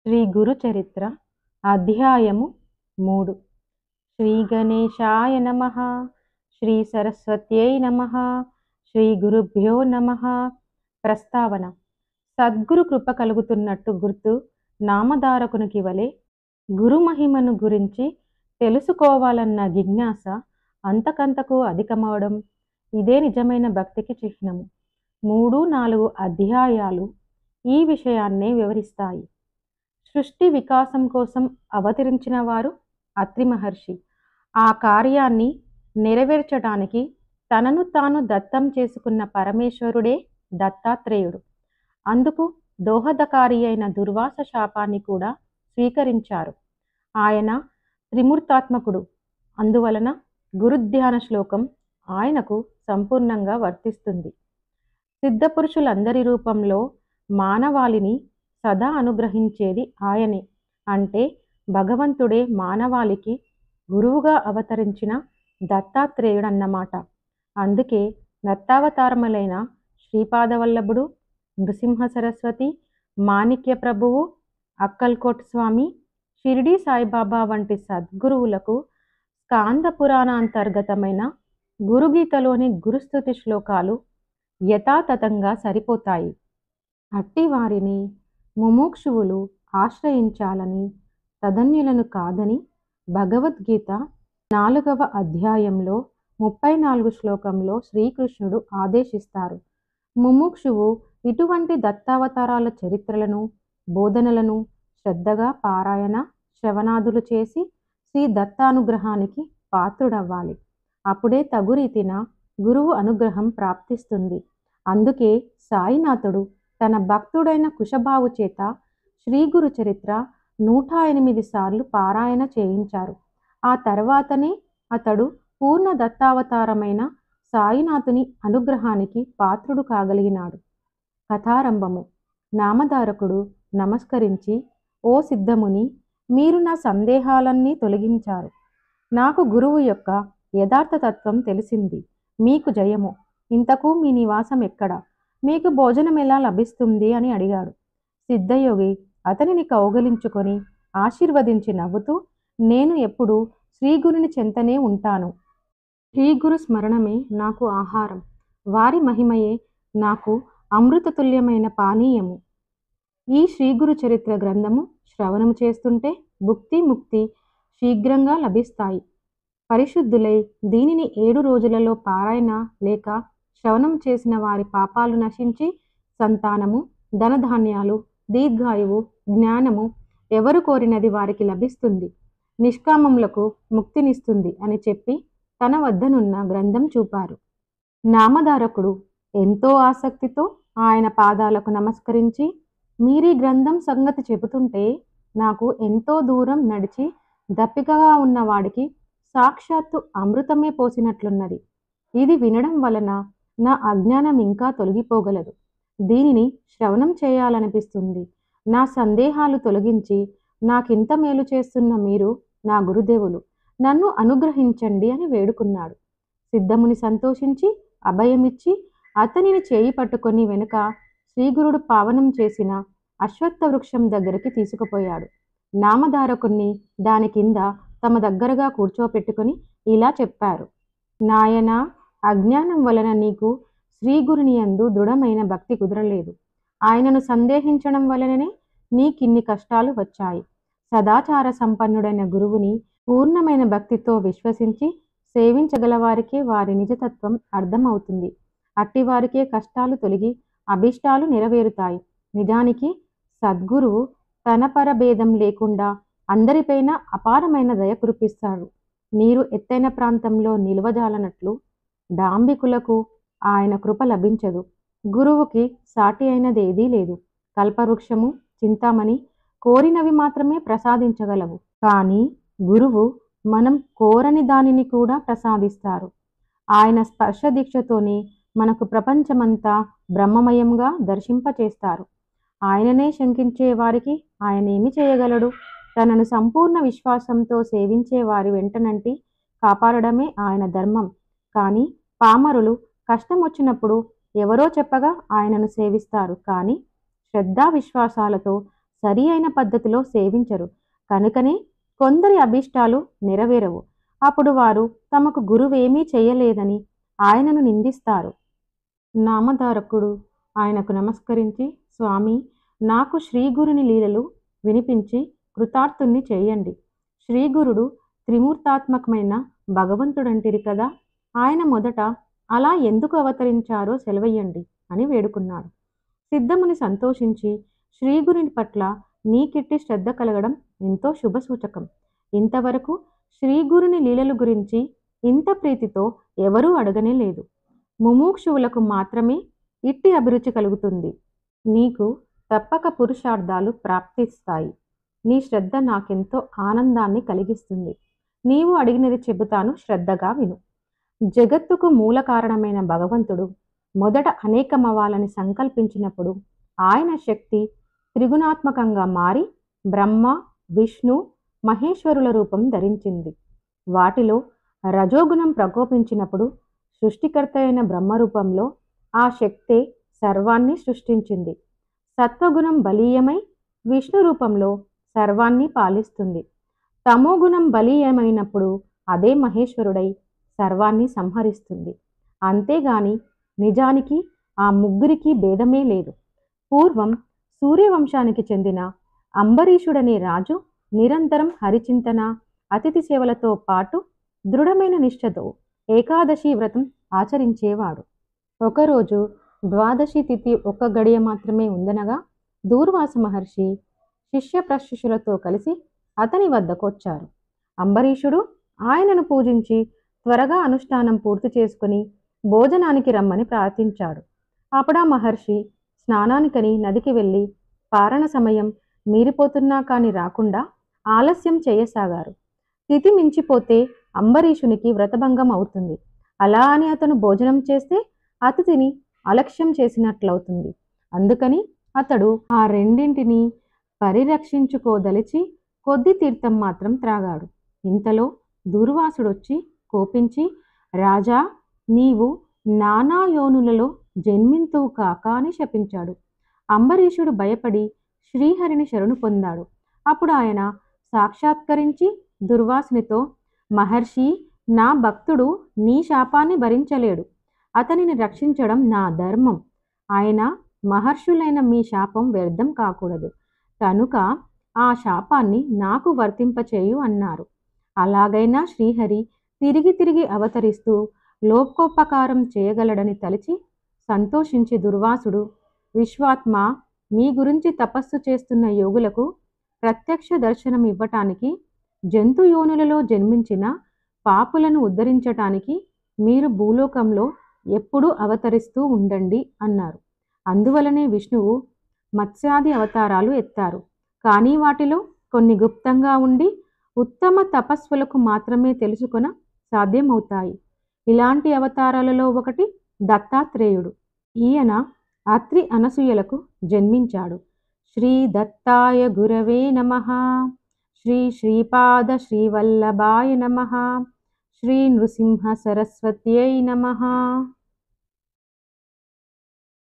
శ్రీ గురు చరిత్ర అధ్యాయము 3. శ్రీ గణేశాయ నమః. శ్రీ సరస్వత్యై నమః. శ్రీ గురుభ్యో నమః. ప్రస్తావన: సద్గురు కృప కలుగుతున్నట్టు గుర్తు నామధారకునికి వలె గురు మహిమను గురించి తెలుసుకోవాలన్న జిజ్ఞాస అంతకంతకు అధికమవడం ఇదే నిజమైన భక్తికి చిహ్నము. 3-4 అధ్యాయాలు ఈ విషయాన్నే వివరిస్తాయి. సృష్టి వికాసం కోసం అవతరించిన వారు అత్రి మహర్షి. ఆ కార్యాన్ని నెరవేర్చడానికి తనను తాను దత్తం చేసుకున్న పరమేశ్వరుడే దత్తాత్రేయుడు. అందుకు దోహదకారి అయిన దుర్వాస శాపాన్ని కూడా స్వీకరించారు. ఆయన త్రిమూర్తాత్మకుడు. అందువలన గురుధ్యాన శ్లోకం ఆయనకు సంపూర్ణంగా వర్తిస్తుంది. సిద్ధపురుషులందరి రూపంలో మానవాళిని సదా అనుగ్రహించేది ఆయనే. అంటే భగవంతుడే మానవాళికి గురువుగా అవతరించిన దత్తాత్రేయుడన్నమాట. అందుకే దత్తావతారములైన శ్రీపాదవల్లభుడు, నృసింహ సరస్వతి, మాణిక్య ప్రభువు, అక్కల్కోట్ స్వామి, షిరిడి సాయిబాబా వంటి సద్గురువులకు స్కాంద పురాణాంతర్గతమైన గురుగీతలోని గురుస్తుతి శ్లోకాలు యథాతథంగా సరిపోతాయి. అట్టి వారిని ముముక్షువులు ఆశ్రయించాలని, తదన్యులను కాదని భగవద్గీత 4వ అధ్యాయంలో 34 శ్లోకంలో శ్రీకృష్ణుడు ఆదేశిస్తారు. ముముక్షువు ఇటువంటి దత్తావతారాల చరిత్రలను, బోధనలను శ్రద్ధగా పారాయణ శ్రవణాదులు చేసి శ్రీ దత్తానుగ్రహానికి పాత్రుడవ్వాలి. అప్పుడే తగు రీతిన గురువు అనుగ్రహం ప్రాప్తిస్తుంది. అందుకే సాయినాథుడు తన భక్తుడైన కుశభావు చేత శ్రీ గురు చరిత్ర 108 సార్లు పారాయణ చేయించారు. ఆ తర్వాతనే అతడు పూర్ణ దత్తావతారమైన సాయినాథుని అనుగ్రహానికి పాత్రుడు కాగలిగినాడు. కథారంభము: నామధారకుడు నమస్కరించి, ఓ సిద్ధముని, మీరు నా సందేహాలన్నీ తొలగించారు. నాకు గురువు యొక్క యథార్థతత్వం తెలిసింది. మీకు జయము. ఇంతకు మీ నివాసం ఎక్కడ? మీకు భోజనం ఎలా లభిస్తుంది అని అడిగాడు. సిద్ధయోగి అతనిని కౌగలించుకొని ఆశీర్వదించి నవ్వుతూ, నేను ఎప్పుడు శ్రీగురుని చెంతనే ఉంటాను. శ్రీగురు స్మరణమే నాకు ఆహారం. వారి మహిమయే నాకు అమృతతుల్యమైన పానీయము. ఈ శ్రీగురు చరిత్ర గ్రంథము శ్రవణము చేస్తుంటే భుక్తి ముక్తి శీఘ్రంగా లభిస్తాయి. పరిశుద్ధులై దీనిని 7 రోజులలో పారాయణ లేక శ్రవణం చేసిన వారి పాపాలు నశించి సంతానము, ధనధాన్యాలు, దీర్ఘాయువు, జ్ఞానము ఎవరు కోరినది వారికి లభిస్తుంది. నిష్కామములకు ముక్తినిస్తుంది అని చెప్పి తన వద్దనున్న గ్రంథం చూపారు. నామధారకుడు ఎంతో ఆసక్తితో ఆయన పాదాలకు నమస్కరించి, మీరీ గ్రంథం సంగతి చెబుతుంటే నాకు ఎంతో దూరం నడిచి దప్పికగా ఉన్నవాడికి సాక్షాత్తు అమృతమే పోసినట్లున్నది. ఇది వినడం వలన నా అజ్ఞానం ఇంకా తొలగిపోగలదు. దీనిని శ్రవణం చేయాలనిపిస్తుంది. నా సందేహాలు తొలగించి నాకింత మేలు చేస్తున్న మీరు నా గురుదేవులు. నన్ను అనుగ్రహించండి అని వేడుకున్నాడు. సిద్ధముని సంతోషించి అభయమిచ్చి అతనిని చేయి పట్టుకొని వెనుక శ్రీగురుడు పావనం చేసిన అశ్వత్థ వృక్షం దగ్గరికి తీసుకుపోయాడు. నామధారకుణ్ణి దాని కింద తమ దగ్గరగా కూర్చోపెట్టుకొని ఇలా చెప్పారు. నాయనా, అజ్ఞానం వలన నీకు శ్రీగురుని యందు దృఢమైన భక్తి కుదరలేదు. ఆయనను సందేహించడం వలననే నీకిన్ని కష్టాలు వచ్చాయి. సదాచార సంపన్నుడైన గురువుని పూర్ణమైన భక్తితో విశ్వసించి సేవించగలవారికే వారి నిజతత్వం అర్థమవుతుంది. అట్టివారికే కష్టాలు తొలగి అభిష్టాలు నెరవేరుతాయి. నిజానికి సద్గురువు తన పరభేదం లేకుండా అందరిపైన అపారమైన దయ కురిపిస్తాడు. నీరు ఎత్తైన ప్రాంతంలో నిలువజాలనట్లు డాంబికులకు ఆయన కృప లభించదు. గురువుకి సాటి అయినదేదీ లేదు. కల్పవృక్షము, చింతామణి కోరినవి మాత్రమే ప్రసాదించగలవు. కానీ గురువు మనం కోరని దానిని కూడా ప్రసాదిస్తారు. ఆయన స్పర్శ దీక్షతోనే మనకు ప్రపంచమంతా బ్రహ్మమయంగా దర్శింపచేస్తారు. ఆయననే శంకించే వారికి ఆయనేమి చేయగలడు? తనను సంపూర్ణ విశ్వాసంతో సేవించే వారి వెంటనంటి కాపాడడమే ఆయన ధర్మం. కానీ పామరులు కష్టం వచ్చినప్పుడు ఎవరో చెప్పగా ఆయనను సేవిస్తారు. కానీ శ్రద్ధా విశ్వాసాలతో సరి అయిన పద్ధతిలో సేవించరు. కనుకనే కొందరి అభీష్టాలు నెరవేరవు. అప్పుడు వారు తమకు గురువేమీ చేయలేదని ఆయనను నిందిస్తారు. నామధారకుడు ఆయనకు నమస్కరించి, స్వామి, నాకు శ్రీగురుని లీలలు వినిపించి కృతార్థుణ్ణి చేయండి. శ్రీగురుడు త్రిమూర్తాత్మకమైన భగవంతుడంటిరి కదా, ఆయన మొదట అలా ఎందుకు అవతరించారో సెలవయ్యండి అని వేడుకున్నాడు. సిద్ధముని సంతోషించి, శ్రీగురుని పట్ల నీకిట్టి శ్రద్ధ కలగడం ఎంతో శుభసూచకం. ఇంతవరకు శ్రీగురుని లీలలు గురించి ఇంత ప్రీతితో ఎవరూ అడగనే లేదు. ముముక్షువులకు మాత్రమే ఇట్టి అభిరుచి కలుగుతుంది. నీకు తప్పక పురుషార్థాలు ప్రాప్తిస్తాయి. నీ శ్రద్ధ నాకెంతో ఆనందాన్ని కలిగిస్తుంది. నీవు అడిగినది చెబుతాను, శ్రద్ధగా విను. జగత్తుకు మూల కారణమైన భగవంతుడు మొదట అనేకమవ్వాలని సంకల్పించినప్పుడు ఆయన శక్తి త్రిగుణాత్మకంగా మారి బ్రహ్మ, విష్ణు, మహేశ్వరుల రూపం ధరించింది. వాటిలో రజోగుణం ప్రకోపించినప్పుడు సృష్టికర్త అయిన బ్రహ్మరూపంలో ఆ శక్తే సర్వాన్ని సృష్టించింది. సత్వగుణం బలీయమై విష్ణు రూపంలో సర్వాన్ని పాలిస్తుంది. తమోగుణం బలీయమైనప్పుడు అదే మహేశ్వరుడై సర్వాన్ని సంహరిస్తుంది. అంతేగాని నిజానికి ఆ ముగ్గురికి భేదమే లేదు. పూర్వం సూర్యవంశానికి చెందిన అంబరీషుడనే రాజు నిరంతరం హరిచింతన, అతిథి సేవలతో పాటు దృఢమైన నిష్ఠతో ఏకాదశి వ్రతం ఆచరించేవాడు. ఒకరోజు ద్వాదశి తిథి ఒక్క గడియ మాత్రమే ఉందనగా దూర్వాస మహర్షి శిష్య ప్రశిష్యులతో కలిసి అతని వద్దకొచ్చారు. అంబరీషుడు ఆయనను పూజించి త్వరగా అనుష్ఠానం పూర్తి చేసుకుని భోజనానికి రమ్మని ప్రార్థించాడు. అప్పుడా మహర్షి స్నానానికని నదికి వెళ్ళి పారణ సమయం మీరిపోతున్నా కాని రాకుండా ఆలస్యం చేయసాగారు. తిథి మించిపోతే అంబరీషునికి వ్రతభంగం అవుతుంది. అలా అని అతను భోజనం చేస్తే అతిథిని అలక్ష్యం చేసినట్లవుతుంది. అందుకని అతడు ఆ రెండింటినీ పరిరక్షించుకోదలిచి కొద్ది తీర్థం మాత్రం త్రాగాడు. ఇంతలో దూర్వాసుడొచ్చి కోపించి, రాజా, నీవు నానా యోనులలో జన్మింతువు కాక అని శపించాడు. అంబరీషుడు భయపడి శ్రీహరిని శరణు పొందాడు. అప్పుడు ఆయన సాక్షాత్కరించి దుర్వాసునితో, మహర్షి, నా భక్తుడు నీ శాపాన్ని భరించలేడు. అతనిని రక్షించడం నా ధర్మం. ఆయన మహర్షులైన మీ శాపం వ్యర్థం కాకూడదు. కనుక ఆ శాపాన్ని నాకు వర్తింపచేయు అన్నారు. అలాగైనా శ్రీహరి తిరిగి తిరిగి అవతరిస్తూ లోకోపకారం చేయగలడని తలిచి సంతోషించి దుర్వాసుడు, విశ్వాత్మ, మీ గురించి తపస్సు చేస్తున్న యోగులకు ప్రత్యక్ష దర్శనం ఇవ్వటానికి, జంతు యోనులలో జన్మించిన పాపులను ఉద్ధరించటానికి మీరు భూలోకంలో ఎప్పుడూ అవతరిస్తూ ఉండండి అన్నారు. అందువలనే విష్ణువు మత్స్యాది అవతారాలు ఎత్తారు. కానీ వాటిలో కొన్ని గుప్తంగా ఉండి ఉత్తమ తపస్సులకు మాత్రమే తెలుసుకొన సాధ్యమవుతాయి. ఇలాంటి అవతారాలలో ఒకటి దత్తాత్రేయుడు. ఈయన అత్రి అనసూయలకు జన్మించాడు. శ్రీ దత్తాయ గురవే నమః. శ్రీ శ్రీపాద శ్రీవల్లభాయ నమః. శ్రీ నృసింహ సరస్వత్యై నమః.